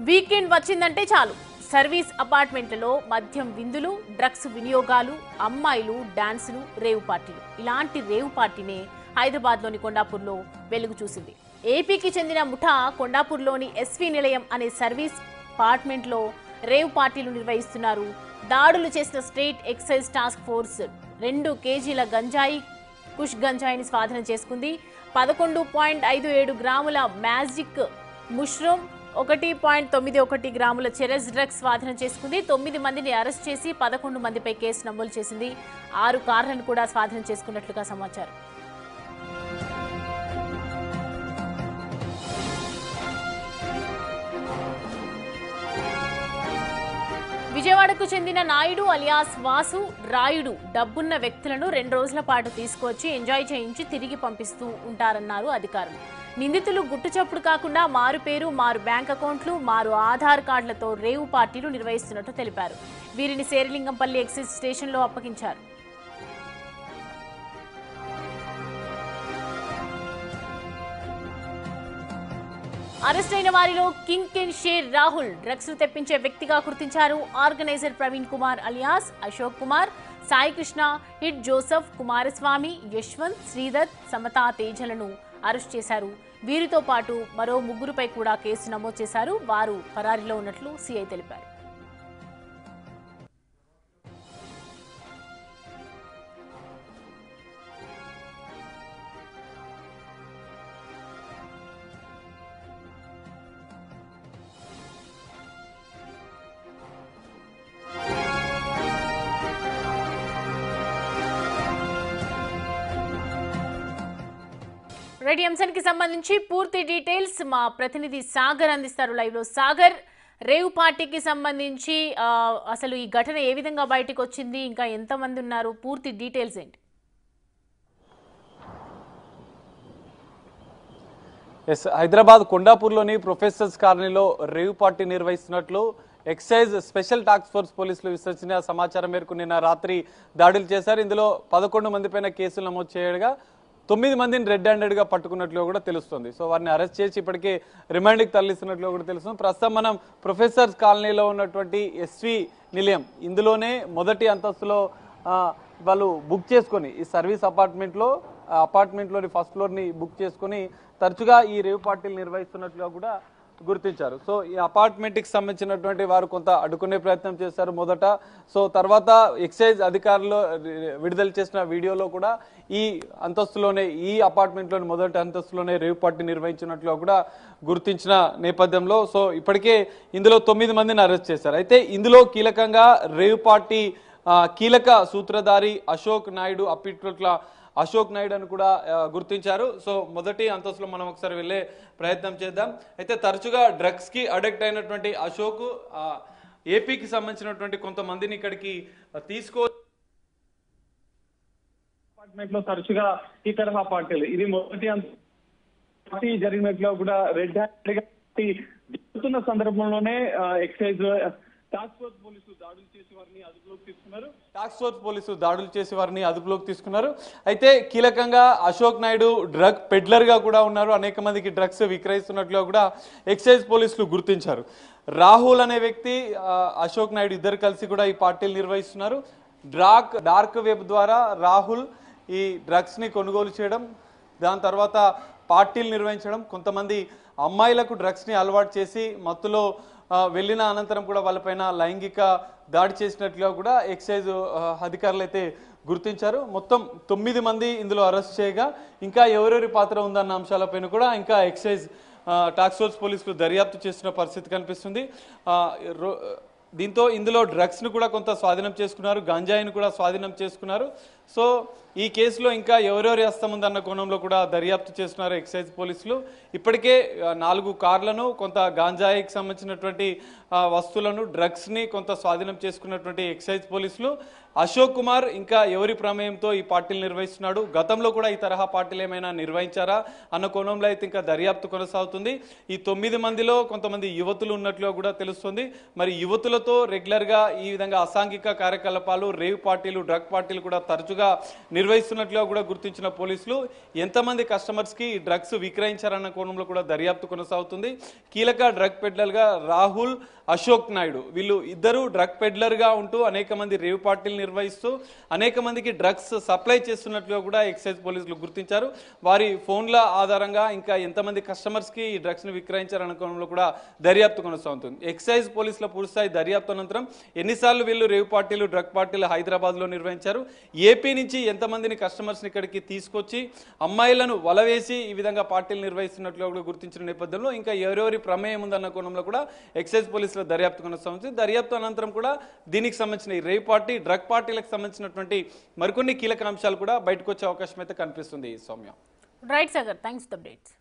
Weekend వచ్చిందంటే చాలు service అపార్ట్మెంట్లలో మద్యం విందులు, డ్రగ్స్ వినియోగాలు, అమ్మాయిలు డాన్సులు, రేవు పార్టీలు. ఇలాంటి రేవు పార్టీనే హైదరాబాద్లోని కొండాపూర్లో వెలుగు చూసింది. ఏపీకి చెందిన ముఠా కొండాపూర్లోని ఎస్వి నిలయం అనే సర్వీస్ అపార్ట్మెంట్లో రేవు పార్టీలు నిర్వహిస్తున్నారు. దాడులు చేసిన స్టేట్ ఎక్సైజ్ టాస్క్ ఫోర్స్ 2 కేజీల గంజాయి, కుష్ గంజాయిని స్వాధీనం చేసుకుంది. 11.57 గ్రాముల మ్యాజిక్ ముష్రూమ్, 1.91 గ్రాముల చెరస్ డ్రగ్స్ స్వాధీనం చేసుకుంది. 9 మందిని అరెస్ట్ చేసి 11 మందిపై కేసు నమోదు చేసింది. 6 కార్లను కూడా స్వాధీనం చేసుకున్నట్లుగా సమాచారం. విజయవాడకు చెందిన నాయుడు అలియాస్ వాసు, రాయుడు డబ్బున్న వ్యక్తులను 2 రోజుల పాటు తీసుకొచ్చి ఎంజాయ్ చేయించి తిరిగి పంపిస్తూ ఉంటారన్నారు అధికారులు. నిందితులు గుట్టుచప్పుడు కాకుండా మారు పేరు, మారు బ్యాంక్ అకౌంట్లు, మారు ఆధార్ కార్డులతో రేవు పార్టీలు నిర్వహిస్తున్నట్టు తెలిపారు. వీరిని శేరిలింగంపల్లి ఎక్సైజ్ స్టేషన్లో అప్పగించారు. అరెస్ట్ అయిన వారిలో కింగ్ కెన్ షేర్ రాహుల్ డ్రగ్స్ తెప్పించే వ్యక్తిగా గుర్తించారు. ఆర్గనైజర్ ప్రవీణ్ కుమార్ అలియాస్ అశోక్ కుమార్, సాయి కృష్ణ, హిట్ జోసెఫ్, కుమారస్వామి, యశ్వంత్, శ్రీధర్, సమతా తేజలను అరెస్ట్ చేశారు. వీరితో పాటు మరో 3పై కూడా కేసు నమోదు చేశారు. వారు పరారీలో ఉన్నట్లు సిఐ తెలిపారు. రెడీ అంశానికి సంబంధించి పూర్తి డీటెయిల్స్ మా ప్రతినిధి సాగర్ అందిస్తారు లైవ్ లో. సాగర్, రేవ్ పార్టీకి సంబంధించి అసలు ఈ ఘటన ఏ విధంగా బయటకు వచ్చింది, ఇంకా ఎంతమంది ఉన్నారు, పూర్తి డీటెయిల్స్ ఏంటి? హైదరాబాద్ కొండాపూర్లోని ప్రొఫెసర్స్ కాలనీలో రేవ్ పార్టీ నిర్వహిస్తున్నట్లు ఎక్సైజ్ స్పెషల్ టాస్క్ ఫోర్స్ పోలీసులు విశ్వసనీయ సమాచారం మేరకు నిన్న రాత్రి దాడులు చేశారు. ఇందులో 11 మంది పైన కేసులు నమోదు చేయగా 9 మందిని రెడ్ హ్యాండెడ్గా పట్టుకున్నట్లు కూడా తెలుస్తుంది. సో వారిని అరెస్ట్ చేసి ఇప్పటికే రిమాండ్కి తరలిస్తున్నట్లు కూడా తెలుస్తుంది. ప్రస్తుతం మనం ప్రొఫెసర్స్ కాలనీలో ఉన్నటువంటి ఎస్వి నిలయం, ఇందులోనే మొదటి అంతస్తులో వాళ్ళు బుక్ చేసుకొని ఈ సర్వీస్ అపార్ట్మెంట్లోని ఫస్ట్ ఫ్లోర్ని బుక్ చేసుకొని తరచుగా ఈ రేవ్ పార్టీలు నిర్వహిస్తున్నట్లుగా కూడా గుర్తించారు. సో ఈ అపార్ట్మెంట్కి సంబంధించినటువంటి వారు కొంత అడ్డుకునే ప్రయత్నం చేశారు మొదట. సో తర్వాత ఎక్సైజ్ అధికారులు విడుదల చేసిన వీడియోలో కూడా ఈ అంతస్తులోనే, ఈ అపార్ట్మెంట్లోని మొదటి అంతస్తులోనే రేవ్ పార్టీ నిర్వహించినట్లు కూడా గుర్తించిన నేపథ్యంలో సో ఇప్పటికే ఇందులో 9 మందిని అరెస్ట్ చేశారు. అయితే ఇందులో కీలకంగా రేవ్ పార్టీ కీలక సూత్రధారి అశోక్ నాయుడు, అప్పిట్ల అశోక్ నాయుడు అని కూడా గుర్తించారు. సో మొదటి అంతస్తులో మనం ఒకసారి వెళ్ళే ప్రయత్నం చేద్దాం. అయితే తరచుగా డ్రగ్స్ కి అడిక్ట్ అయినటువంటి అశోక్ ఏపీకి సంబంధించినటువంటి కొంతమందిని ఇక్కడికి అపార్ట్మెంట్ లో తరచుగా ఈ తరహా పార్టీలు, ఇది మొదటి పార్టీ జరిగినట్లు కూడా రెడ్ హ్యాండెడ్ గా జరుగుతున్న సందర్భంలోనే ఎక్సైజ్ టాస్క్ ఫోర్స్ పోలీసులు దాడులు చేసి వారిని అదుపులోకి తీసుకున్నారు. అయితే కీలకంగా అశోక్ నాయుడు డ్రగ్ పెడ్లర్ గా కూడా ఉన్నారు. అనేక మందికి డ్రగ్స్ విక్రయిస్తున్నట్లు కూడా ఎక్సైజ్ పోలీసులు గుర్తించారు. రాహుల్ అనే వ్యక్తి, అశోక్ నాయుడు ఇద్దరు కలిసి కూడా ఈ పార్టీలు నిర్వహిస్తున్నారు. డార్క్ వెబ్ ద్వారా రాహుల్ ఈ డ్రగ్స్ ని కొనుగోలు చేయడం, దాని తర్వాత పార్టీలు నిర్వహించడం, కొంతమంది అమ్మాయిలకు డ్రగ్స్ ని అలవాటు చేసి మత్తులో వెళ్ళిన అనంతరం కూడా వాళ్ళపైన లైంగిక దాడి చేసినట్లుగా కూడా ఎక్సైజ్ అధికారులు అయితే గుర్తించారు. మొత్తం 9 మంది ఇందులో అరెస్ట్ చేయగా ఇంకా ఎవరెవరి పాత్ర ఉందన్న అంశాలపైన కూడా ఇంకా ఎక్సైజ్ టాస్క్ ఫోర్స్ పోలీసులు దర్యాప్తు చేస్తున్న పరిస్థితి కనిపిస్తుంది. దీంతో ఇందులో డ్రగ్స్ ను కూడా కొంత స్వాధీనం చేసుకున్నారు, గంజాయిని కూడా స్వాధీనం చేసుకున్నారు. సో ఈ కేసులో ఇంకా ఎవరెవరి హస్తం ఉందన్న కోణంలో కూడా దర్యాప్తు చేస్తున్నారు ఎక్సైజ్ పోలీసులు. ఇప్పటికే 4 కార్లను, కొంత గాంజాయికి సంబంధించినటువంటి వస్తువులను, డ్రగ్స్ ని కొంత స్వాధీనం చేసుకున్నటువంటి ఎక్సైజ్ పోలీసులు అశోక్ కుమార్ ఇంకా ఎవరి ప్రమేయంతో ఈ పార్టీలు నిర్వహిస్తున్నాడు, గతంలో కూడా ఈ తరహా పార్టీలు ఏమైనా నిర్వహించారా అన్న కోణంలో అయితే ఇంకా దర్యాప్తు కొనసాగుతుంది. ఈ 9 మందిలో కొంతమంది యువతులు ఉన్నట్లు కూడా తెలుస్తుంది. మరి యువతులతో రెగ్యులర్ గా ఈ విధంగా అసాంఘిక కార్యకలాపాలు, రేవ్ పార్టీలు, డ్రగ్ పార్టీలు కూడా తరచుగా తరచుగా నిర్వహిస్తున్నట్లుగా కూడా గుర్తించిన పోలీసులు ఎంతమంది కస్టమర్స్కి డ్రగ్స్ విక్రయించారన్న కోణంలో కూడా దర్యాప్తు కొనసాగుతుంది. కీలక డ్రగ్ పెడ్లర్గా రాహుల్, అశోక్ నాయుడు వీళ్ళు ఇద్దరు డ్రగ్ పెడ్లర్గా ఉంటూ అనేక మంది రేవ్ పార్టీలు నిర్వహిస్తూ అనేక మందికి డ్రగ్స్ సప్లై చేస్తున్నట్లుగా కూడా ఎక్సైజ్ పోలీసులు గుర్తించారు. వారి ఫోన్ల ఆధారంగా ఇంకా ఎంతమంది కస్టమర్స్కి ఈ డ్రగ్స్ను విక్రయించారన్న కోణంలో కూడా దర్యాప్తు కొనసాగుతుంది. ఎక్సైజ్ పోలీసుల పూర్తిస్థాయి దర్యాప్తు అనంతరం ఎన్నిసార్లు వీళ్ళు రేవ్ పార్టీలు, డ్రగ్ పార్టీలు హైదరాబాద్లో నిర్వహించారు, ఏపీ నుంచి ఎంతమందిని కస్టమర్స్ని ఇక్కడికి తీసుకొచ్చి అమ్మాయిలను వలవేసి ఈ విధంగా పార్టీలు నిర్వహిస్తున్నట్లుగా కూడా గుర్తించిన నేపథ్యంలో ఇంకా ఎవరెవరి ప్రమేయం ఉందన్న కోణంలో కూడా ఎక్సైజ్ పోలీసుల దర్యాప్తు కొనసాగుతుంది. దర్యాప్తు అనంతరం కూడా దీనికి సంబంధించిన ఈ రేవ్ పార్టీ, డ్రగ్ పార్టీలకు సంబంధించినటువంటి మరికొన్ని కీలక అంశాలు కూడా బయటకు వచ్చే అవకాశం అయితే కనిపిస్తుంది. Soumya. Right Sagar, thanks for the updates.